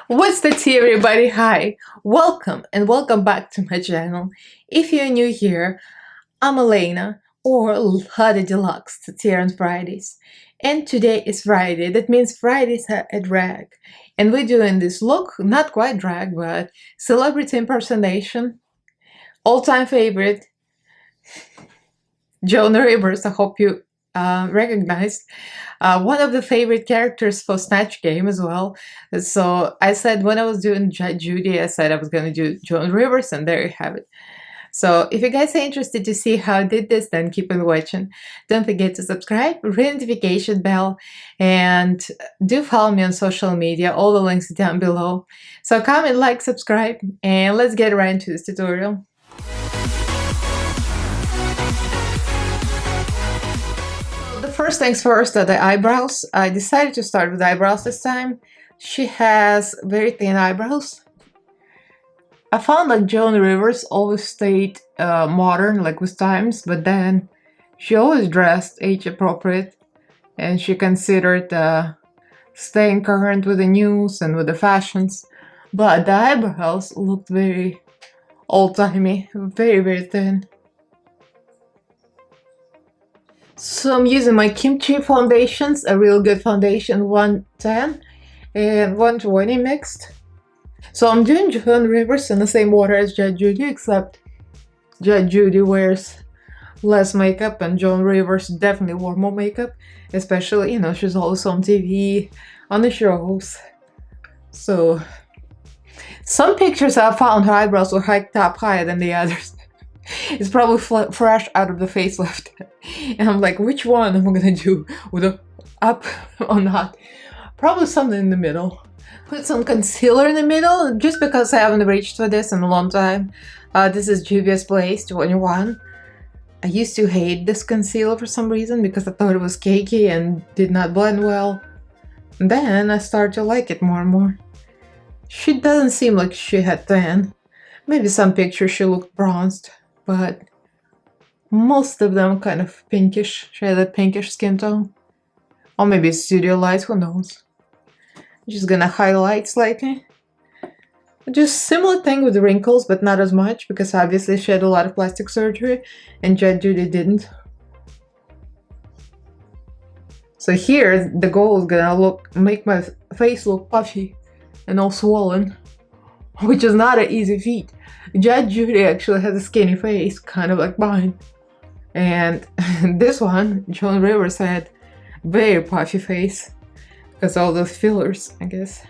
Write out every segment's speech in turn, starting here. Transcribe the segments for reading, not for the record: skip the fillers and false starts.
What's the tea, everybody? Hi, welcome and welcome back to my channel. If you're new here, I'm Elaina, or Lada Deluxe to Tea on Fridays. And today is Friday. That means Fridays are a drag. And we're doing this look, not quite drag, but celebrity impersonation. All-time favorite, Joan Rivers. I hope you recognized. One of the favorite characters for Snatch Game as well. So I said when I was doing Judge Judy, I said I was going to do Joan Rivers, and there you have it. So if you guys are interested to see how I did this, then keep on watching. Don't forget to subscribe, ring notification bell, and do follow me on social media. All the links are down below. So comment, like, subscribe, and let's get right into this tutorial. First things first are the eyebrows. I decided to start with eyebrows this time. She has very thin eyebrows. I found like Joan Rivers always stayed modern, like with times, but then she always dressed age appropriate, and she considered staying current with the news and with the fashions. But the eyebrows looked very old-timey, very thin. So I'm using my Kimchi foundations, a real good foundation, 110 and 120 mixed. So I'm doing Joan Rivers in the same water as Judge Judy, except Judge Judy wears less makeup and Joan Rivers definitely wore more makeup, especially, you know, she's also on TV, on the shows. So some pictures I found her eyebrows were hiked up higher than the others. It's probably fresh out of the facelift. And I'm like, which one am I gonna do? With a up or not? Probably something in the middle. Put some concealer in the middle, just because I haven't reached for this in a long time. This is Juvia's Place 21. I used to hate this concealer for some reason because I thought it was cakey and did not blend well. And then I started to like it more and more. She doesn't seem like she had tan. Maybe some pictures she looked bronzed, but most of them kind of pinkish. She had that pinkish skin tone. Or maybe it's studio light, who knows. I'm just gonna highlight slightly. Just similar thing with the Wrinkles, but not as much, because obviously she had a lot of plastic surgery and Judge Judy didn't. So here the goal is gonna make my face look puffy and all swollen, which is not an easy feat. Judge Judy actually has a skinny face, kind of like mine. And this one, Joan Rivers, had very puffy face because all those fillers, I guess.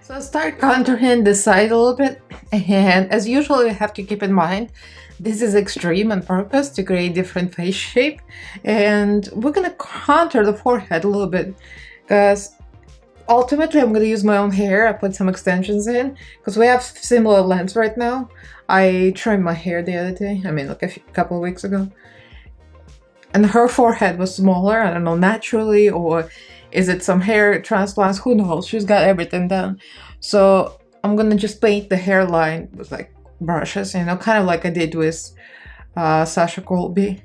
So I start contouring the side a little bit, and as usual, you have to keep in mind this is extreme on purpose to create different face shape, and we're gonna contour the forehead a little bit because ultimately I'm gonna use my own hair. I put some extensions in because we have similar lengths right now. I trimmed my hair the other day, I mean like a couple of weeks ago. And her forehead was smaller, I don't know, naturally, or is it some hair transplants, who knows, she's got everything done. So I'm gonna just paint the hairline with like brushes, you know, kind of like I did with Sasha Colby.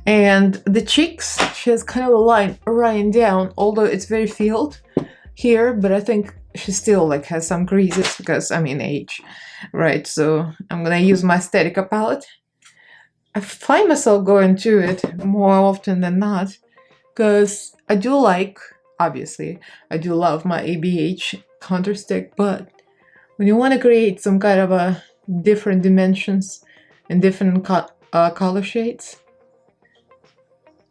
And the cheeks, she has kind of a line running down, although it's very filled here, but I think she still like has some creases because, I mean, age, right? So I'm gonna use my Aesthetica palette. I find myself going to it more often than not because I do like, obviously, I do love my ABH contour stick, but when you want to create some kind of a different dimensions and different color shades,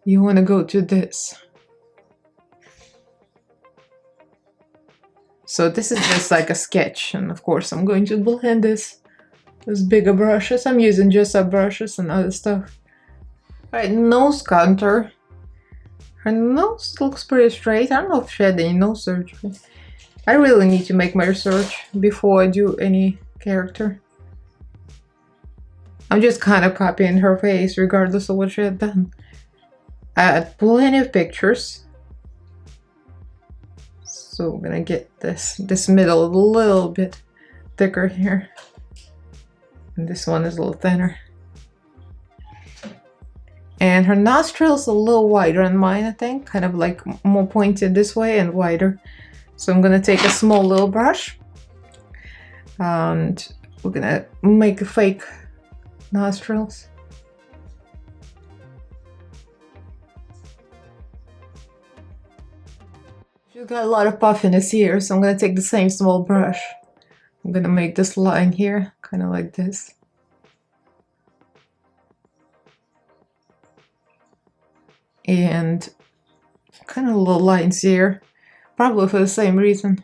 you want to go to this. So this is just like a sketch, and of course I'm going to blend this with bigger brushes. I'm using just up brushes and other stuff. Alright, nose contour. Her nose looks pretty straight. I don't know if she had any nose surgery. I really need to make my research before I do any character. I'm just kind of copying her face regardless of what she had done. I had plenty of pictures. So I'm gonna get this middle a little bit thicker here. And this one is a little thinner. And her nostrils a little wider than mine, I think. Kind of like more pointed this way and wider. So I'm gonna take a small little brush and we're gonna make a fake nostrils. She's got a lot of puffiness here, so I'm gonna take the same small brush. I'm gonna make this line here, kind of like this. And kind of little lines here, probably for the same reason.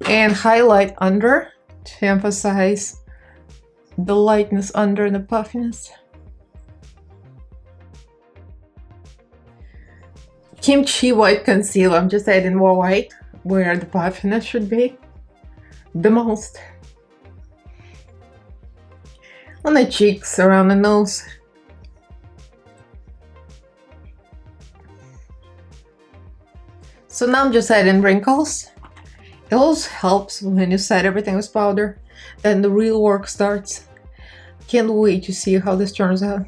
And highlight under to emphasize the lightness under the puffiness. Kimchi white concealer, I'm just adding more white where the puffiness should be the most. On the cheeks, around the nose. So now I'm just adding wrinkles. It also helps when you set everything with powder, then the real work starts. Can't wait to see how this turns out,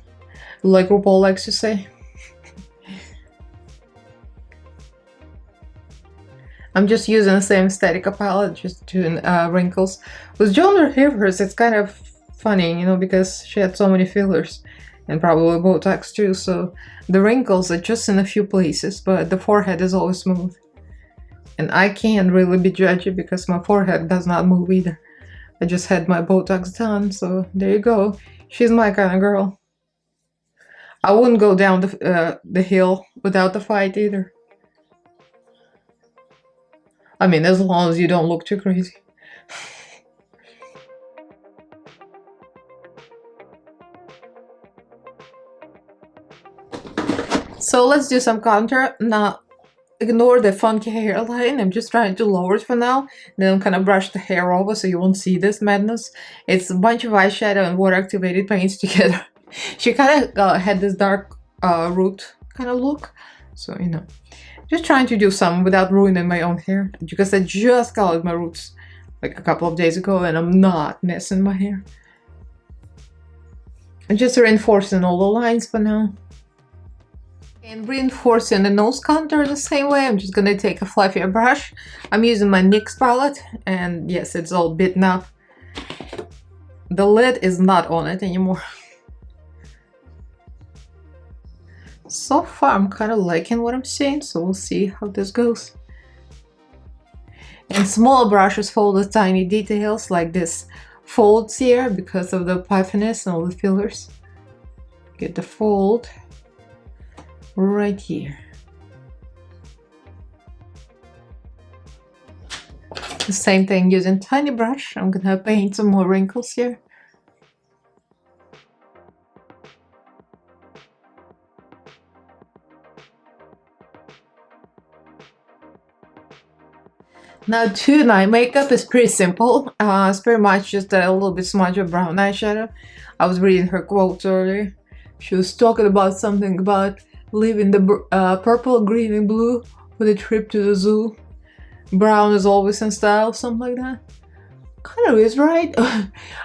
like RuPaul likes to say. I'm just using the same aesthetic palette, just doing wrinkles. With Joan Rivers, it's kind of funny, you know, because she had so many fillers and probably Botox too, so the wrinkles are just in a few places, but the forehead is always smooth. And I can't really be judgy because my forehead does not move either. I just had my Botox done, so there you go. She's my kind of girl. I wouldn't go down the hill without the fight either. I mean, as long as you don't look too crazy. So let's do some contour. Now, ignore the funky hairline. I'm just trying to lower it for now. Then I'm gonna brush the hair over so you won't see this madness. It's a bunch of eyeshadow and water activated paints together. She kind of had this dark root kind of look. So, you know, just trying to do some without ruining my own hair. Because I just colored my roots like a couple of days ago and I'm not messing my hair. I'm just reinforcing all the lines for now. And reinforcing the nose contour the same way, I'm just gonna take a fluffier brush. I'm using my NYX palette, and yes, it's all bitten up. The lid is not on it anymore. So far, I'm kind of liking what I'm seeing, so we'll see how this goes. And small brushes fold the tiny details like this folds here because of the puffiness and all the fillers. Get the fold right here. The same thing using tiny brush. I'm gonna paint some more wrinkles here. Now tonight makeup is pretty simple. It's pretty much just a little bit smudge of brown eyeshadow. I was reading her quotes earlier. She was talking about something about leaving the purple, green, and blue for the trip to the zoo. Brown is always in style, something like that. Kind of is right.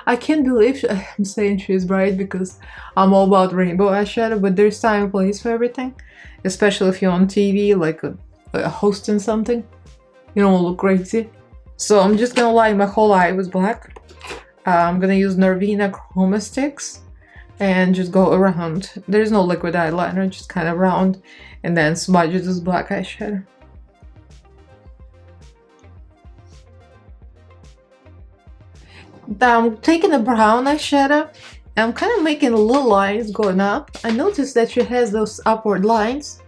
I can't believe I'm saying she's right because I'm all about rainbow eyeshadow, but there's time and place for everything. Especially if you're on TV, like hosting something. You don't look crazy. So I'm just gonna line my whole eye with black. I'm gonna use Narvina Chroma Sticks and just go around. There's no liquid eyeliner, just kind of round and then smudge this black eyeshadow. Now I'm taking a brown eyeshadow and I'm kind of making little lines going up. I noticed that she has those upward lines.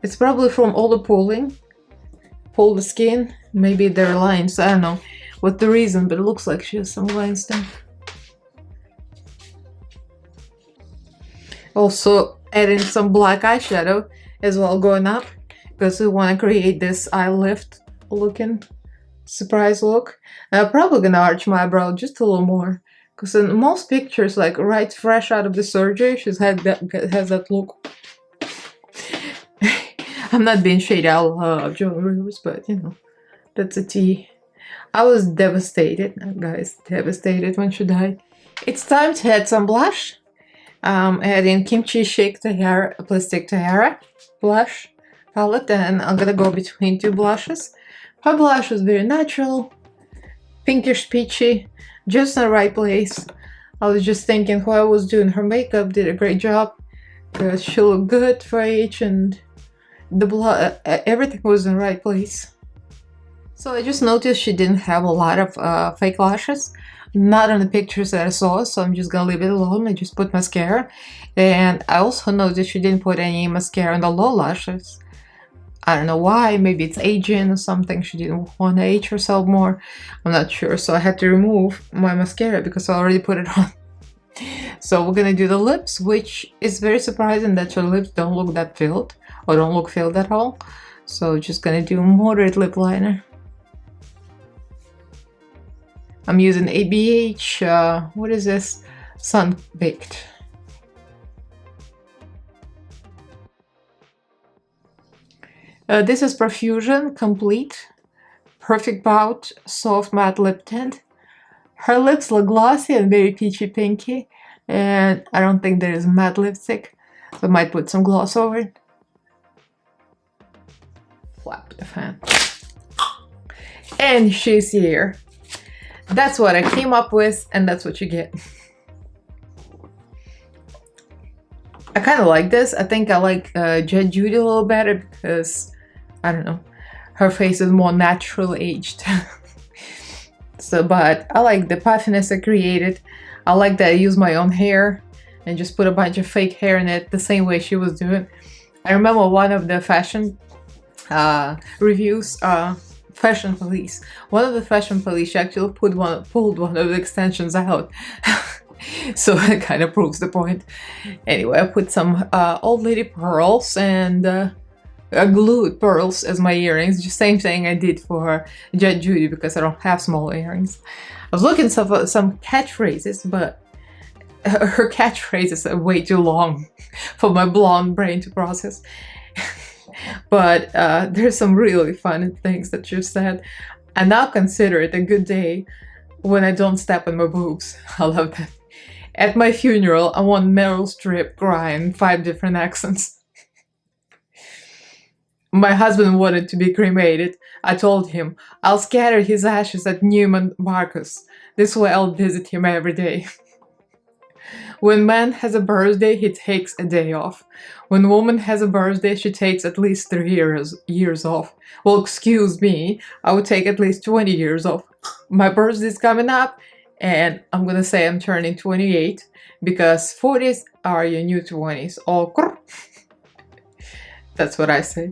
It's probably from all the pulling. Pull the skin. Maybe they're lines. I don't know what the reason, but it looks like she has some lines there. Also adding some black eyeshadow as well going up because we want to create this eye lift looking surprise look. I'm probably gonna arch my eyebrow just a little more because in most pictures, like right fresh out of the surgery, she's has that look. I'm not being shady, I love Joan Rivers, but you know, that's a tea. I was devastated, guys, devastated when she died. It's time to add some blush. Adding Kimchi Shake Tahara, Plastic Tahara blush palette, and I'm gonna go between two blushes. Her blush is very natural, pinkish peachy, just in the right place. I was just thinking who I was doing her makeup did a great job because she looked good for age, and the everything was in the right place. So I just noticed she didn't have a lot of fake lashes, not in the pictures that I saw, so I'm just gonna leave it alone. I just put mascara, and I also noticed she didn't put any mascara on the low lashes. I don't know why, maybe it's aging or something. She didn't want to age herself more. I'm not sure, so I had to remove my mascara because I already put it on. So we're gonna do the lips, which is very surprising that your lips don't look that filled or don't look filled at all. So just gonna do moderate lip liner. I'm using ABH, what is this? Sun Baked. This is Profusion Complete Perfect Bout Soft Matte Lip Tint. Her lips look glossy and very peachy pinky, and I don't think there is matte lipstick, so I might put some gloss over it. Flap the fan. And she's here. That's what I came up with, and that's what you get. I kind of like this. I think I like Jet Judy a little better because, I don't know, her face is more natural aged. So, but I like the puffiness I created. I like that I used my own hair and just put a bunch of fake hair in it the same way she was doing. I remember one of the fashion reviews, Fashion Police. One of the Fashion Police, she actually pulled one of the extensions out. So it kind of proves the point. Anyway, I put some old lady pearls and glued pearls as my earrings. Just same thing I did for Jet Judy because I don't have small earrings. I was looking for some catchphrases, but her catchphrases are way too long for my blonde brain to process. But there's some really funny things that you said. I now consider it a good day when I don't step on my boobs. I love that. At my funeral, I want Meryl Streep crying in 5 different accents. My husband wanted to be cremated. I told him I'll scatter his ashes at Neiman Marcus. This way I'll visit him every day. When man has a birthday, he takes a day off. When woman has a birthday, she takes at least 3 years off. Well, excuse me, I would take at least 20 years off. My birthday's coming up, and I'm gonna say I'm turning 28 because 40s are your new 20s. Oh, that's what I say.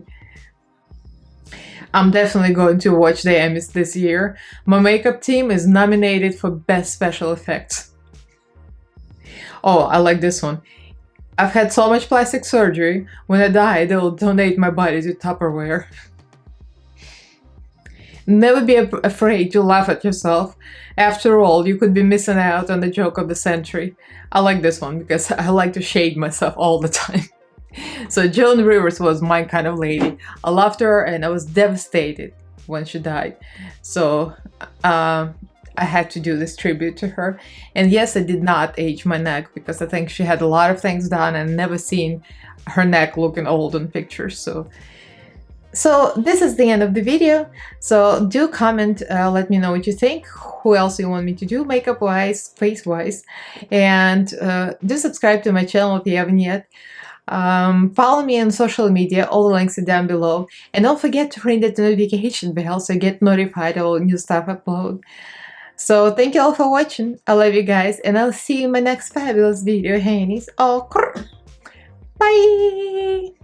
I'm definitely going to watch the Emmys this year. My makeup team is nominated for Best Special Effects. Oh, I like this one. I've had so much plastic surgery. When I die, they'll donate my body to Tupperware. Never be afraid to laugh at yourself. After all, you could be missing out on the joke of the century. I like this one because I like to shade myself all the time. So Joan Rivers was my kind of lady. I loved her and I was devastated when she died. So I had to do this tribute to her. And yes, I did not age my neck because I think she had a lot of things done and never seen her neck looking old in pictures. So this is the end of the video. So do comment, let me know what you think, who else you want me to do makeup wise, face wise, and do subscribe to my channel if you haven't yet. Follow me on social media, all the links are down below, and don't forget to ring that notification bell so you get notified of all new stuff I upload. So thank you all for watching. I love you guys, and I'll see you in my next fabulous video, Hannies. Oh, bye!